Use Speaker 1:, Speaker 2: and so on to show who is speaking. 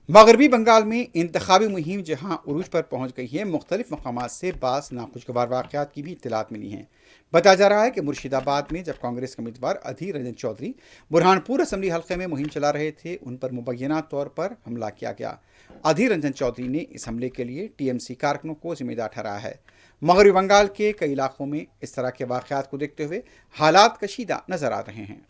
Speaker 1: मगरबी बंगाल में इंतखाबी मुहिम जहां उरूज पर पहुंच गई है, मुख्तलिफ मकामात से बास नाखुशगवार वाक़यात की भी इत्तलात मिली हैं। बताया जा रहा है कि मुर्शिदाबाद में जब कांग्रेस के उम्मीदवार अधीर रंजन चौधरी बुरहानपुर असम्बली हल्के में मुहिम चला रहे थे, उन पर मुबैना तौर पर हमला किया गया। अधीर रंजन चौधरी ने इस हमले के लिए टीएमसी कारकुनों को जिम्मेदार ठहराया है। मगरबी बंगाल के कई इलाकों में इस तरह के वाक़यात को देखते हुए हालात कशीदा नजर आ रहे हैं।